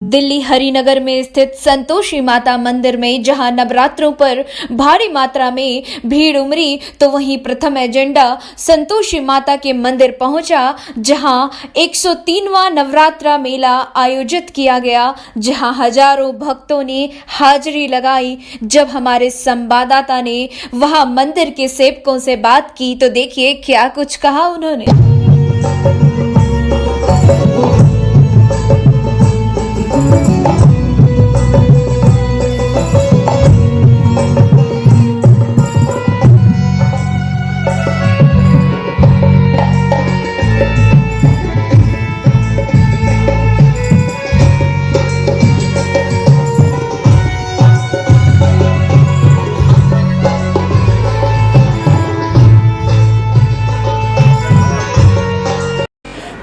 दिल्ली हरिनगर में स्थित संतोषी माता मंदिर में जहां नवरात्रों पर भारी मात्रा में भीड़ उमड़ी, तो वहीं प्रथम एजेंडा संतोषी माता के मंदिर पहुंचा, जहां 103वां नवरात्रा मेला आयोजित किया गया, जहां हजारों भक्तों ने हाजिरी लगाई। जब हमारे संवाददाता ने वहां मंदिर के सेवकों से बात की तो देखिए क्या कुछ कहा उन्होंने।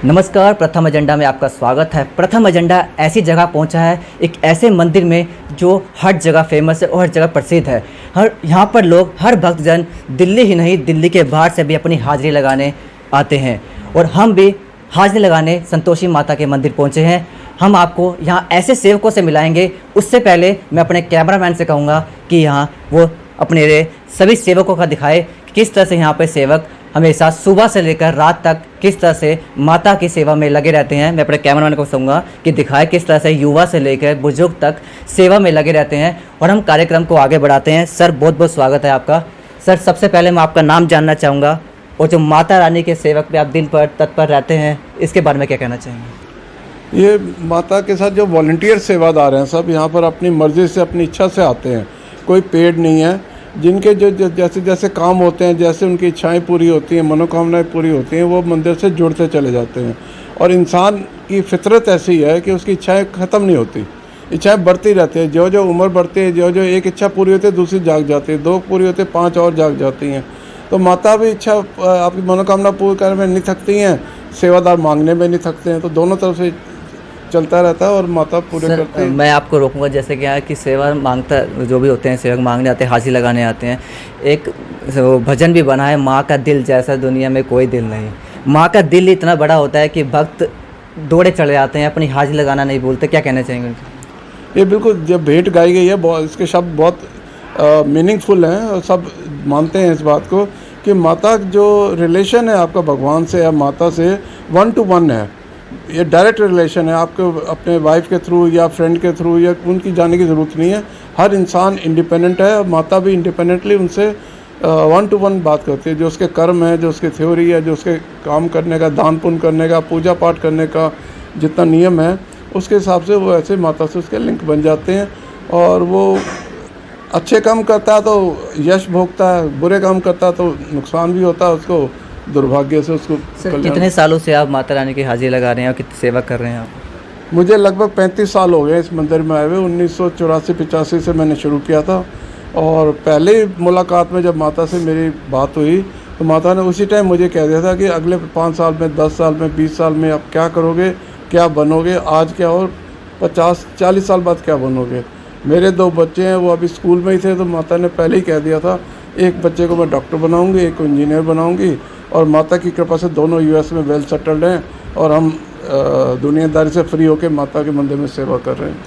नमस्कार, प्रथम एजेंडा में आपका स्वागत है। प्रथम एजेंडा ऐसी जगह पहुंचा है, एक ऐसे मंदिर में जो हर जगह फेमस है और हर जगह प्रसिद्ध है। यहाँ पर लोग, हर भक्तजन दिल्ली ही नहीं, दिल्ली के बाहर से भी अपनी हाजिरी लगाने आते हैं और हम भी हाजिरी लगाने संतोषी माता के मंदिर पहुँचे हैं। हम आपको यहाँ ऐसे सेवकों से मिलाएंगे। उससे पहले मैं अपने कैमरामैन से कहूँगा कि यहाँ वो अपने सभी सेवकों का दिखाए, किस तरह से यहाँ पर सेवक हमेशा सुबह से लेकर रात तक किस तरह से माता की सेवा में लगे रहते हैं। मैं अपने कैमरामैन को कहूँगा कि दिखाए किस तरह से युवा से लेकर बुजुर्ग तक सेवा में लगे रहते हैं और हम कार्यक्रम को आगे बढ़ाते हैं। सर, बहुत बहुत स्वागत है आपका। सर, सबसे पहले मैं आपका नाम जानना चाहूँगा और जो माता रानी के सेवक पे आप दिन पर तत्पर रहते हैं, इसके बारे में क्या कहना चाहेंगे? ये माता के साथ जो वॉलंटियर सेवादार हैं, सब यहाँ पर अपनी मर्ज़ी से, अपनी इच्छा से आते हैं। कोई पेड नहीं है। जिनके जो जैसे जैसे काम होते हैं, जैसे उनकी इच्छाएं पूरी होती हैं, मनोकामनाएं पूरी होती हैं, वो मंदिर से जुड़ते चले जाते हैं। और इंसान की फितरत ऐसी है कि उसकी इच्छाएं ख़त्म नहीं होती, इच्छाएं बढ़ती रहती है। जो जो उम्र बढ़ती है, जो जो एक इच्छा पूरी होती है दूसरी जाग जाती है, दो पूरी होती है 5 और जाग जाती हैं। तो माता भी इच्छा, आपकी मनोकामना पूरी करने में नहीं थकती हैं, सेवादार मांगने में नहीं थकते हैं। तो दोनों तरफ से चलता रहता है और माता पूरे करते हैं। मैं आपको रोकूंगा, जैसे क्या है कि सेवा मांगता जो भी होते हैं, सेवक मांगने आते हैं, हाजिरी लगाने आते हैं। एक भजन भी बना है, माँ का दिल जैसा दुनिया में कोई दिल नहीं। माँ का दिल इतना बड़ा होता है कि भक्त दौड़े चले जाते हैं, अपनी हाजिरी लगाना नहीं भूलते। क्या कहना चाहेंगे? ये बिल्कुल, जब भेंट गाई गई है, बहुत इसके शब्द बहुत मीनिंगफुल हैं और सब मानते हैं इस बात को कि माता जो रिलेशन है आपका भगवान से या माता से 1 to 1 है। ये डायरेक्ट रिलेशन है। आपको अपने वाइफ के थ्रू या फ्रेंड के थ्रू या उनकी जाने की ज़रूरत नहीं है। हर इंसान इंडिपेंडेंट है और माता भी इंडिपेंडेंटली उनसे 1 to 1 बात करती है। जो उसके कर्म है, जो उसकी थ्योरी है, जो उसके काम करने का, दान पुण्य करने का, पूजा पाठ करने का जितना नियम है, उसके हिसाब से वो ऐसे माता से उसके लिंक बन जाते हैं। और वो अच्छे काम करता है तो यश भोगता है, बुरे काम करता है तो नुकसान भी होता है उसको, दुर्भाग्य से उसको। सर, कितने सालों से आप माता रानी की हाजिरी लगा रहे हैं और कितनी सेवा कर रहे हैं आप? मुझे लगभग 35 साल हो गए इस मंदिर में आए हुए। 1984-85 से मैंने शुरू किया था। और पहले मुलाकात में जब माता से मेरी बात हुई तो माता ने उसी टाइम मुझे कह दिया था कि अगले 5 साल में, 10 साल में, 20 साल में आप क्या करोगे, क्या बनोगे, आज क्या और 50-40 साल बाद क्या बनोगे। मेरे 2 बच्चे हैं, वो अभी स्कूल में ही थे, तो माता ने पहले ही कह दिया था, एक बच्चे को मैं डॉक्टर बनाऊँगी, एक को इंजीनियर बनाऊँगी। और माता की कृपा से दोनों US में वेल सेटल्ड हैं और हम दुनियादारी से फ्री होकर माता के मंदिर में सेवा कर रहे हैं।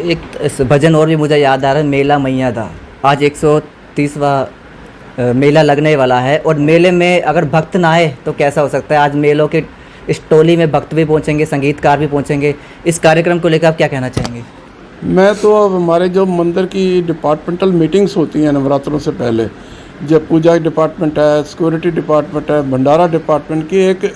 एक भजन और भी मुझे याद आ रहा है, मेला मैया दा। आज 130वां मेला लगने वाला है और मेले में अगर भक्त ना आए तो कैसा हो सकता है। आज मेलों के इस टोली में भक्त भी पहुंचेंगे, संगीतकार भी पहुंचेंगे। इस कार्यक्रम को लेकर आप क्या कहना चाहेंगे? मैं तो अब हमारे जो मंदिर की डिपार्टमेंटल मीटिंग्स होती हैं नवरात्रों से पहले, जब पूजा डिपार्टमेंट है, सिक्योरिटी डिपार्टमेंट है, भंडारा डिपार्टमेंट की एक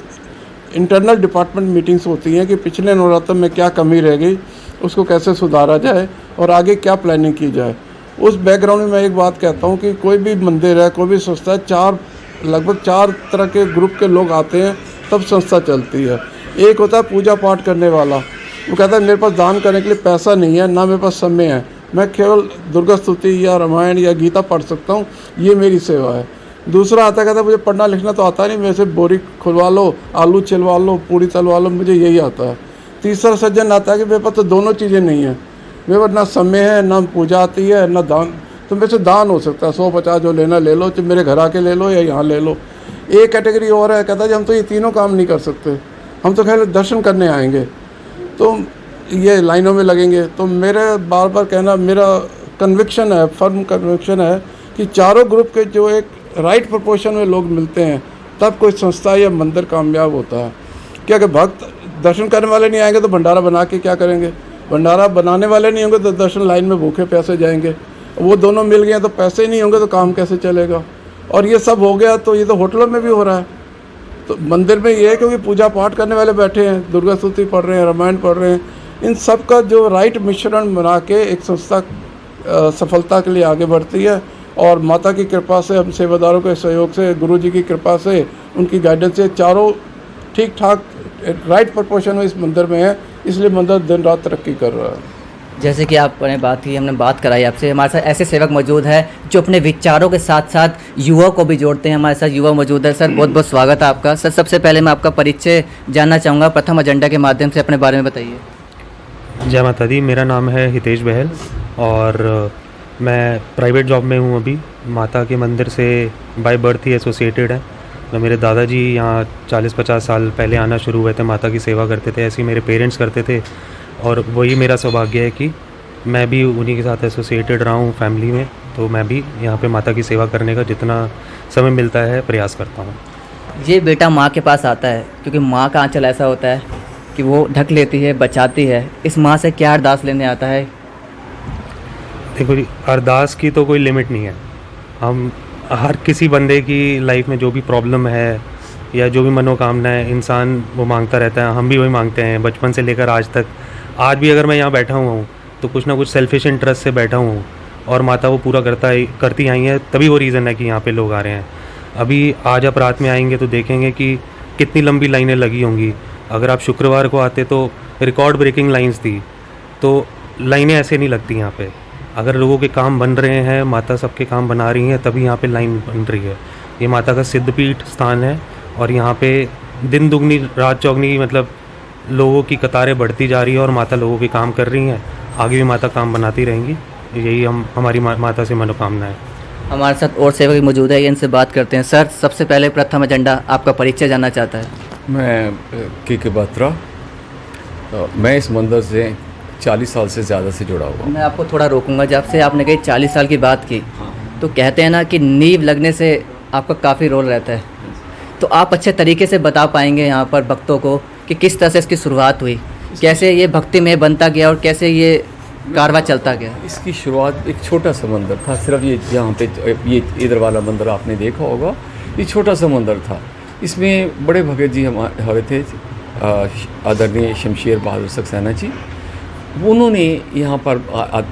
इंटरनल डिपार्टमेंट मीटिंग्स होती हैं कि पिछले नवरात्र में क्या कमी रह गई, उसको कैसे सुधारा जाए और आगे क्या प्लानिंग की जाए। उस बैकग्राउंड में मैं एक बात कहता हूँ कि कोई भी मंदिर है, कोई भी संस्था है, लगभग 4 तरह के ग्रुप के लोग आते हैं तब संस्था चलती है। एक होता है पूजा पाठ करने वाला, वो कहता है मेरे पास दान करने के लिए पैसा नहीं है, ना मेरे पास समय है, मैं केवल दुर्गा स्तुति या रामायण या गीता पढ़ सकता हूँ, ये मेरी सेवा है। दूसरा आता कहता है मुझे पढ़ना लिखना तो आता नहीं, मेरे से बोरी खुलवा लो, आलू छिलवा लो, पूड़ी तलवा लो, मुझे यही आता है। तीसरा सज्जन आता है कि मेरे पास तो दोनों चीज़ें नहीं हैं, मेरे पास ना समय है, ना पूजा आती है, ना दान। तो मेरे से दान हो सकता है, 100-50 जो लेना ले लो, चाहे मेरे घर आके ले लो या यहाँ ले लो। एक कैटेगरी और है, कहता है हम तो ये तीनों काम नहीं कर सकते, हम तो खैर दर्शन करने आएंगे। तो ये लाइनों में लगेंगे। तो मेरे बार बार कहना, मेरा कन्विक्शन है, फर्म कन्विक्शन है कि चारों ग्रुप के जो एक राइट प्रोपोर्शन में लोग मिलते हैं तब कोई संस्था या मंदिर कामयाब होता है। क्या कि भक्त दर्शन करने वाले नहीं आएंगे तो भंडारा बना के क्या करेंगे, भंडारा बनाने वाले नहीं होंगे तो दर्शन लाइन में भूखे प्यासे जाएंगे, वो दोनों मिल गए तो पैसे ही नहीं होंगे तो काम कैसे चलेगा। और ये सब हो गया तो ये तो होटलों में भी हो रहा है। तो मंदिर में ये है क्योंकि पूजा पाठ करने वाले बैठे हैं, दुर्गा स्तुति पढ़ रहे हैं, रामायण पढ़ रहे हैं, इन सब का जो राइट मिश्रण बना के एक संस्था सफलता के लिए आगे बढ़ती है। और माता की कृपा से, हम सेवादारों के सहयोग से, गुरु जी की कृपा से, उनकी गाइडेंस से चारों ठीक ठाक राइट प्रोपोर्शन में इस मंदिर में है, इसलिए मंदिर दिन रात तरक्की कर रहा है। जैसे कि आपने बात की, हमने बात कराई आपसे, हमारे साथ ऐसे सेवक मौजूद हैं जो अपने विचारों के साथ साथ युवा को भी जोड़ते हैं। हमारे साथ युवा मौजूद है। सर बहुत बहुत स्वागत है आपका। सर सबसे पहले मैं आपका परिचय जानना चाहूँगा, प्रथम एजेंडा के माध्यम से अपने बारे में बताइए। जय माता दी, मेरा नाम है हितेश बहल और मैं प्राइवेट जॉब में हूँ अभी। माता के मंदिर से बाय बर्थ ही एसोसिएटेड है। तो मेरे दादाजी यहाँ 40-50 साल पहले आना शुरू हुए थे, माता की सेवा करते थे, ऐसे ही मेरे पेरेंट्स करते थे और वही मेरा सौभाग्य है कि मैं भी उन्हीं के साथ एसोसिएटेड रहा हूँ फैमिली में। तो मैं भी यहाँ पे माता की सेवा करने का जितना समय मिलता है प्रयास करता हूँ। ये बेटा माँ के पास आता है क्योंकि माँ का आंचल ऐसा होता है कि वो ढक लेती है, बचाती है। इस माँ से क्या अरदास लेने आता है? देखो जी, अरदास की तो कोई लिमिट नहीं है। हम हर किसी बंदे की लाइफ में जो भी प्रॉब्लम है या जो भी मनोकामना है, इंसान वो मांगता रहता है। हम भी वही मांगते हैं बचपन से लेकर आज तक। आज भी अगर मैं यहाँ बैठा हुआ हूँ तो कुछ ना कुछ सेल्फिश इंटरेस्ट से बैठा हूँ और माता वो पूरा करती आई हैं, तभी वो रीज़न है कि यहाँ पे लोग आ रहे हैं। अभी आज आप रात में आएंगे तो देखेंगे कि कितनी लंबी लाइनें लगी होंगी। अगर आप शुक्रवार को आते तो रिकॉर्ड ब्रेकिंग लाइन्स थी। तो लाइनें ऐसे नहीं लगती यहाँ पे। अगर लोगों के काम बन रहे हैं, माता सबके काम बना रही हैं, तभी यहाँ पे लाइन बन रही है। ये माता का सिद्धपीठ स्थान है और यहाँ पे दिन दुगनी रात चौगनी मतलब लोगों की कतारें बढ़ती जा रही है और माता लोगों के काम कर रही हैं। आगे भी माता काम बनाती रहेंगी, यही हमारी माता से मनोकामना है। हमारे साथ और सेवक मौजूद है, इनसे बात करते हैं। सर सबसे पहले प्रथम एजेंडा आपका परिचय जानना चाहता है। मैं के बात्रा, मैं इस मंदिर से 40 साल से ज़्यादा से जुड़ा हुआ हूँ। मैं आपको थोड़ा रोकूंगा। जब से आपने कही 40 साल की बात की, तो कहते हैं ना कि नींव लगने से आपका काफ़ी रोल रहता है। तो आप अच्छे तरीके से बता पाएंगे यहाँ पर भक्तों को कि किस तरह से इसकी शुरुआत हुई, कैसे ये भक्ति में बनता गया और कैसे ये कारवा चलता गया? इसकी शुरुआत एक छोटा सा मंदिर था, सिर्फ ये जहाँ पे ये इधर वाला मंदिर आपने देखा होगा, ये छोटा सा मंदिर था। इसमें बड़े भगत जी हमारे थे, आदरणीय शमशेर बहादुर सक्सेना जी। उन्होंने यहाँ पर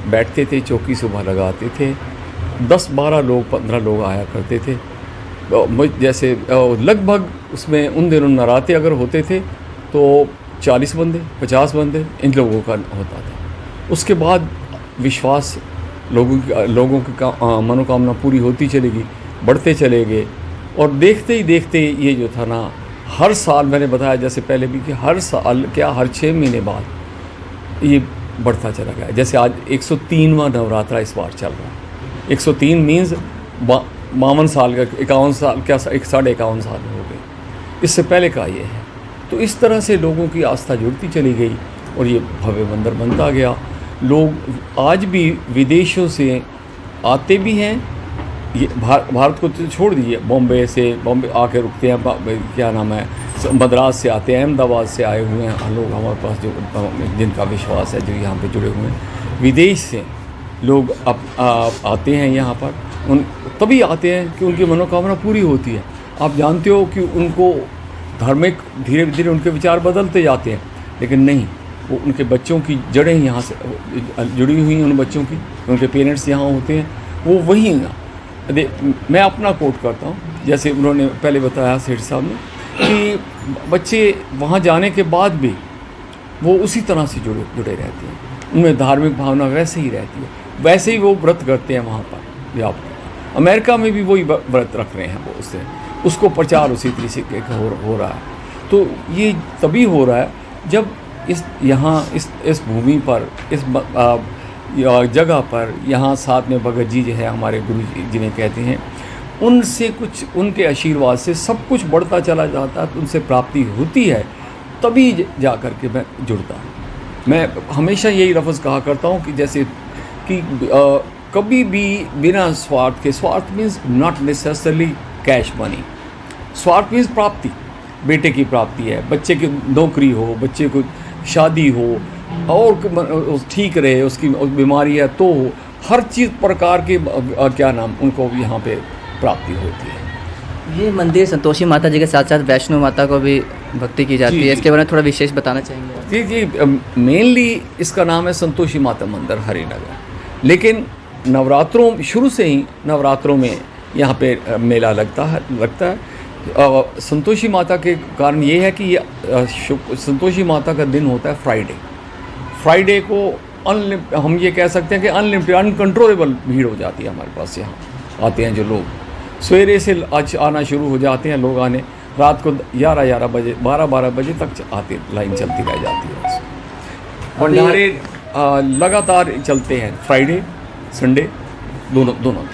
बैठते थे, चौकी सुबह लगाते थे, 10-12 लोग 15 लोग आया करते थे। जैसे लगभग उसमें उन दिनों नराते अगर होते थे तो 40 बंदे 50 बंदे इन लोगों का होता था। उसके बाद विश्वास लोगों की मनोकामना पूरी होती चलेगी, बढ़ते चले गए और देखते ही देखते ये जो था ना, हर साल मैंने बताया जैसे पहले भी कि हर साल क्या हर 6 महीने बाद ये बढ़ता चला गया। जैसे आज 103वां नवरात्रा इस बार चल रहा है। 103 मीन्स 52 साल का, 51 साल क्या 51.5 साल हो गए, इससे पहले का ये है। तो इस तरह से लोगों की आस्था जुड़ती चली गई और ये भव्य मंदिर बनता गया। लोग आज भी विदेशों से आते भी हैं, ये भारत को तो छोड़ दीजिए, बॉम्बे आके रुकते हैं, क्या नाम है, मद्रास से आते हैं, अहमदाबाद से आए हुए हैं लोग हमारे पास, जो जिनका विश्वास है, जो यहाँ पे जुड़े हुए हैं। विदेश से लोग आते हैं यहाँ पर, तभी आते हैं कि उनकी मनोकामना पूरी होती है। आप जानते हो कि उनको धार्मिक धीरे धीरे उनके विचार बदलते जाते हैं, लेकिन नहीं, वो उनके बच्चों की जड़ें यहाँ से जुड़ी हुई हैं, उन बच्चों की, उनके पेरेंट्स यहाँ होते हैं, वो वही। मैं अपना कोट करता हूँ, जैसे उन्होंने पहले बताया सेठ साहब ने कि बच्चे वहाँ जाने के बाद भी वो उसी तरह से जुड़े रहते हैं, उनमें धार्मिक भावना वैसे ही रहती है, वैसे ही वो व्रत करते हैं वहाँ पर। या अमेरिका में भी वही व्रत रख रहे हैं, वो उसको प्रचार उसी तरीके का हो रहा है। तो ये तभी हो रहा है जब इस भूमि पर, इस जगह पर, यहाँ साथ में भगत जी जो है हमारे गुरु जी जिन्हें कहते हैं, उनसे कुछ, उनके आशीर्वाद से सब कुछ बढ़ता चला जाता है, तो उनसे प्राप्ति होती है, तभी जा कर के मैं जुड़ता हूँ। मैं हमेशा यही लफ्ज़ कहा करता हूँ कि जैसे कि कभी भी बिना स्वार्थ के, स्वार्थ means not necessarily cash money, स्वार्थ मीन्स प्राप्ति, बेटे की प्राप्ति है, बच्चे की नौकरी हो, बच्चे को शादी हो और ठीक रहे, उसकी बीमारी है तो हो, हर चीज़ प्रकार के क्या नाम उनको यहाँ पे प्राप्ति होती है। ये मंदिर संतोषी माता जी के साथ साथ वैष्णो माता को भी भक्ति की जाती जी, है, जी। इसके बारे में थोड़ा विशेष बताना चाहेंगे? जी, मेनली इसका नाम है संतोषी माता मंदिर हरिनगर, लेकिन नवरात्रों शुरू से ही नवरात्रों में यहाँ पे मेला लगता है। संतोषी माता के कारण ये है कि ये संतोषी माता का दिन होता है फ्राइडे को हम ये कह सकते हैं कि अनलिमिटेड अनकंट्रोलेबल भीड़ हो जाती है हमारे पास। यहाँ आते हैं जो लोग सवेरे से आज आना शुरू हो जाते हैं लोग आने, रात को 11 बजे 12 बजे तक आते, लाइन चलती रह जाती है। भंडारे लगातार चलते हैं, फ्राइडे संडे दोनों दिन।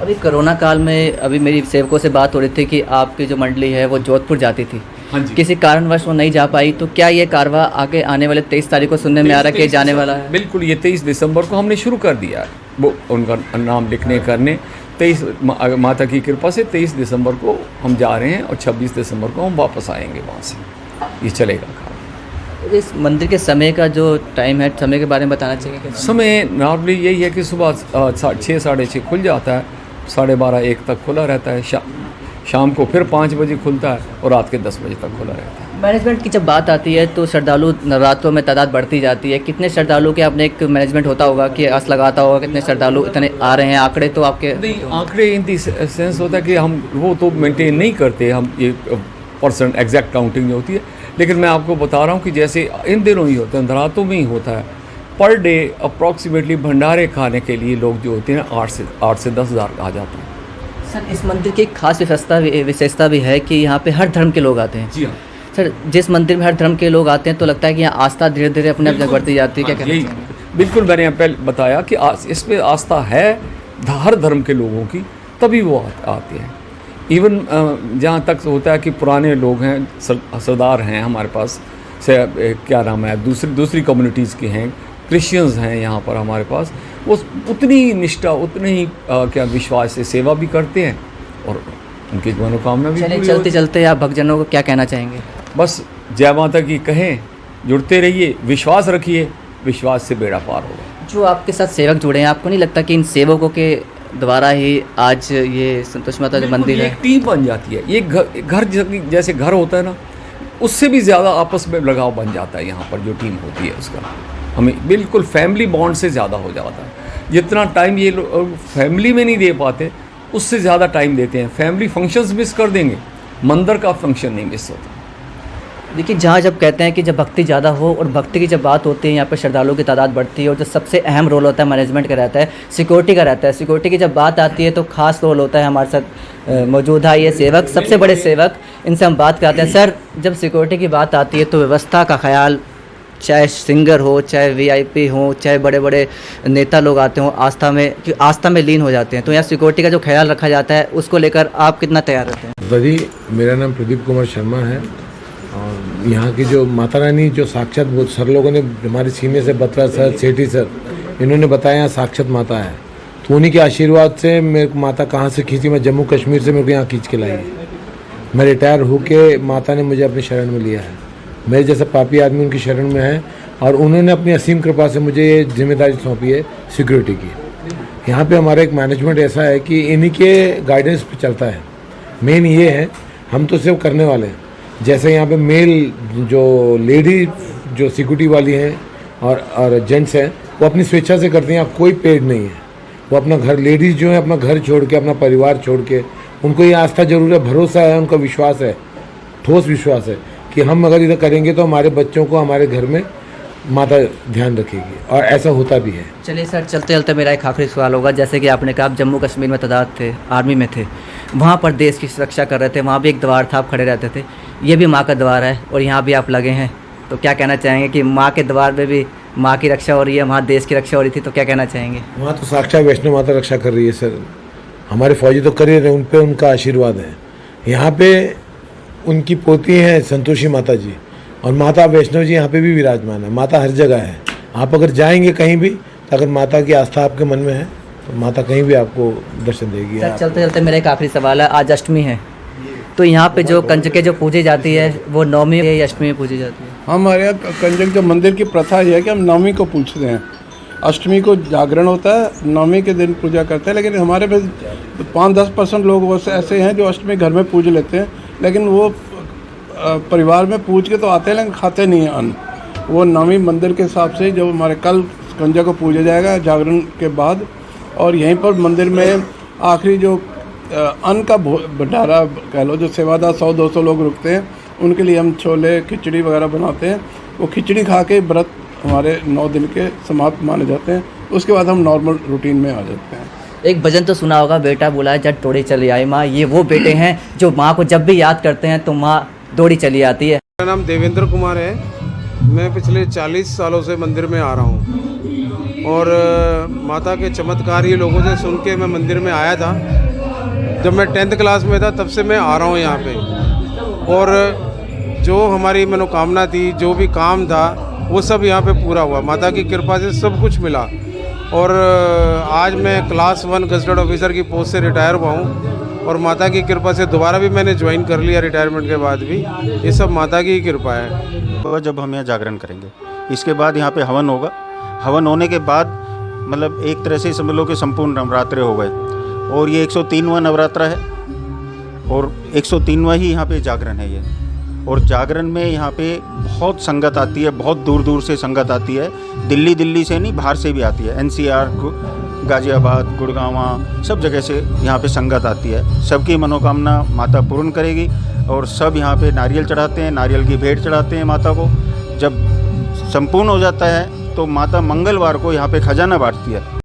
अभी कोरोना काल में अभी मेरी सेवकों से बात हो रही थी कि आपकी जो मंडली है वो जोधपुर जाती थी, हाँ जी। किसी कारणवश वो नहीं जा पाई, तो क्या ये कारवा आगे आने वाले 23 तारीख को सुनने में आ रहा है कि जाने वाला है? बिल्कुल, ये 23 दिसंबर को हमने शुरू कर दिया है, वो उनका नाम लिखने करने 23 माता की कृपा से 23 दिसंबर को हम जा रहे हैं और 26 दिसंबर को हम वापस आएंगे वहाँ से। ये चलेगा काम। इस मंदिर के समय का जो टाइम है, समय के बारे में बताना चाहिए क्या? समय नॉर्मली यही है कि सुबह 6 साढ़े 6 खुल जाता है, 12:30 1 तक खुला रहता है, शाम को फिर 5 बजे खुलता है और रात के 10 बजे तक खुला रहता है। मैनेजमेंट की जब बात आती है तो श्रद्धालु नवरात्रों में तादाद बढ़ती जाती है, कितने श्रद्धालु के आपने एक मैनेजमेंट होता होगा कि आस लगाता होगा कितने श्रद्धालु इतने आ रहे हैं, आंकड़े तो आपके? नहीं, आंकड़े इन दी सेंस होता है कि हम वो तो मेंटेन नहीं करते हम, ये परसेंट एग्जैक्ट काउंटिंग होती है, लेकिन मैं आपको बता रहा हूँ कि जैसे इन दिनों ही होता है, नवरात्रों में ही होता है, पर डे अप्रॉक्सीमेटली भंडारे खाने के लिए लोग जो होते हैं 8 से 10 हज़ार आ जाते हैं। सर, इस मंदिर की एक खास विशेषता भी है कि यहाँ पे हर धर्म के लोग आते हैं। जी हाँ, सर, जिस मंदिर में हर धर्म के लोग आते हैं तो लगता है कि यहाँ आस्था धीरे धीरे अपने आप बढ़ती जाती है, क्या कहना यही चाहेंगे? बिल्कुल, मैंने पहले बताया कि इसमें आस्था है हर धर्म के लोगों की, तभी वो आते हैं। इवन जहाँ तक होता है कि पुराने लोग हैं, सरदार हैं हमारे पास से, क्या नाम है, दूसरी कम्युनिटीज़ के हैं, क्रिश्चियंस हैं यहाँ पर हमारे पास, वो उतनी निष्ठा उतने ही क्या विश्वास से सेवा भी करते हैं और उनकी मनोकामना भी चलिए, पूरी चलते होती है। चलते आप भक्तजनों को क्या कहना चाहेंगे? बस जय माता की कहें, जुड़ते रहिए, विश्वास रखिए, विश्वास से बेड़ा पार होगा। जो आपके साथ सेवक जुड़े हैं, आपको नहीं लगता कि इन सेवकों के द्वारा ही आज ये संतोषी माता जो मंदिर ये है? एक टीम बन जाती है, ये घर जैसे घर होता है ना, उससे भी ज़्यादा आपस में लगाव बन जाता है। यहाँ पर जो टीम होती है उसका हमें बिल्कुल फैमिली बॉन्ड से ज़्यादा हो जाता है। जितना टाइम ये लोग फैमिली में नहीं दे पाते, उससे ज़्यादा टाइम देते हैं। फैमिली फंक्शंस मिस कर देंगे, मंदिर का फंक्शन नहीं मिस होता। देखिए, जहाँ जब कहते हैं कि जब भक्ति ज़्यादा हो और भक्ति की जब बात होती है, यहाँ पर श्रद्धालुओं की तादाद बढ़ती है और जो सबसे अहम रोल होता है मैनेजमेंट का रहता है, सिक्योरिटी का रहता है। सिक्योरिटी की जब बात आती है तो खास रोल होता है हमारे साथ मौजूदा ये सेवक, सबसे बड़े सेवक, इनसे हम बात करते हैं। सर, जब सिक्योरिटी की बात आती है तो व्यवस्था का ख्याल, चाहे सिंगर हो, चाहे वीआईपी हो, चाहे बड़े बड़े नेता लोग आते हों, आस्था में लीन हो जाते हैं, तो यहाँ सिक्योरिटी का जो ख्याल रखा जाता है उसको लेकर आप कितना तैयार रहते हैं? दादी, मेरा नाम प्रदीप कुमार शर्मा है और यहाँ की जो माता रानी जो साक्षात, वो सर लोगों ने हमारे सीनियर से बत्रा सर, सेठी सर, इन्होंने बताया यहाँ साक्षात माता है, तो उन्हीं के आशीर्वाद से मेरे को माता कहाँ से खींची, मैं जम्मू कश्मीर से मेरे को यहाँ खींच के लाई। मैं रिटायर होके माता ने मुझे अपनी शरण में लिया है। मेरे जैसा पापी आदमी उनकी शरण में है और उन्होंने अपनी असीम कृपा से मुझे ये जिम्मेदारी सौंपी है सिक्योरिटी की। यहाँ पे हमारा एक मैनेजमेंट ऐसा है कि इन्हीं के गाइडेंस पे चलता है। मेन ये है, हम तो सिर्फ करने वाले हैं। जैसे यहाँ पे मेल जो लेडी जो सिक्योरिटी वाली हैं और जेंट्स हैं, वो अपनी स्वेच्छा से करते हैं, यहाँ कोई पेड नहीं है। वो अपना घर, लेडीज़ जो है अपना घर छोड़ के, अपना परिवार छोड़ के, उनको ये आस्था जरूर है, भरोसा है, उनका विश्वास है, ठोस विश्वास है कि हम अगर इधर करेंगे तो हमारे बच्चों को हमारे घर में माता ध्यान रखेगी, और ऐसा होता भी है। चलिए सर, चलते चलते मेरा एक आखिरी सवाल होगा। जैसे कि आपने कहा आप जम्मू कश्मीर में तैनात थे, आर्मी में थे, वहाँ पर देश की सुरक्षा कर रहे थे, वहाँ भी एक द्वार था, आप खड़े रहते थे। ये भी माँ का द्वार है और यहाँ भी आप लगे हैं, तो क्या कहना चाहेंगे कि माँ के द्वार में भी माँ की रक्षा हो रही है, वहाँ देश की रक्षा हो रही थी, तो क्या कहना चाहेंगे? वहाँ तो साक्षात वैष्णो माता रक्षा कर रही है सर, हमारे फौजी तो कर ही रहे, उन पर उनका आशीर्वाद है। यहाँ पे उनकी पोती हैं संतोषी माता जी, और माता वैष्णो जी यहाँ पे भी विराजमान है। माता हर जगह है, आप अगर जाएंगे कहीं भी तो अगर माता की आस्था आपके मन में है तो माता कहीं भी आपको दर्शन देगी। सर चलते चलते मेरा एक आखिरी सवाल है, आज अष्टमी है तो यहाँ पे जो कंजकें जो पूजी जाती है वो नवमी या अष्टमी में पूजी जाती है? हमारे यहाँ कंजक जो मंदिर की प्रथा ये है कि हम नवमी को पूजते हैं, अष्टमी को जागरण होता है, नवमी के दिन पूजा करते हैं। लेकिन हमारे में 5-10% लोग वो ऐसे हैं जो अष्टमी घर में पूज लेते हैं, लेकिन वो परिवार में पूज के तो आते हैं लेकिन खाते नहीं हैं अन्न। वो नवमी मंदिर के हिसाब से जो हमारे कल कंजक को पूजा जाएगा जागरण के बाद, और यहीं पर मंदिर में आखिरी जो अन्न का भंडारा कह लो, जो सेवादार 100-200 लोग रुकते हैं उनके लिए हम छोले खिचड़ी वगैरह बनाते हैं। वो खिचड़ी खा के व्रत हमारे 9 दिन के समाप्त माने जाते हैं। उसके बाद हम नॉर्मल रूटीन में आ जाते हैं। एक भजन तो सुना होगा, बेटा बुलाए जट दौड़ी चली आई माँ। ये वो बेटे हैं जो माँ को जब भी याद करते हैं तो माँ दौड़ी चली आती है। मेरा नाम देवेंद्र कुमार है। मैं पिछले 40 सालों से मंदिर में आ रहा हूँ और माता के चमत्कार ये लोगों से सुन के मैं मंदिर में आया था। जब मैं 10th क्लास में था तब से मैं आ रहा हूँ यहाँ पे, और जो हमारी मनोकामना थी, जो भी काम था, वो सब यहाँ पे पूरा हुआ। माता की कृपा से सब कुछ मिला। और आज मैं क्लास 1 गजटेड ऑफिसर की पोस्ट से रिटायर हुआ हूँ, और माता की कृपा से दोबारा भी मैंने ज्वाइन कर लिया रिटायरमेंट के बाद भी। ये सब माता की ही कृपा है। जब हम यहाँ जागरण करेंगे, इसके बाद यहाँ पे हवन होगा। हवन होने के बाद मतलब एक तरह से समझ लो कि संपूर्ण नवरात्रे हो गए, और ये 103वां नवरात्रा है और 103वां ही यहाँ पे जागरण है ये। और जागरण में यहाँ पे बहुत संगत आती है, बहुत दूर दूर से संगत आती है। दिल्ली से नहीं, बाहर से भी आती है। NCR, गाज़ियाबाद, गुड़गांव, सब जगह से यहाँ पे संगत आती है। सबकी मनोकामना माता पूर्ण करेगी। और सब यहाँ पे नारियल चढ़ाते हैं, नारियल की भेंट चढ़ाते हैं माता को। जब संपूर्ण हो जाता है तो माता मंगलवार को यहाँ पे खजाना बांटती है।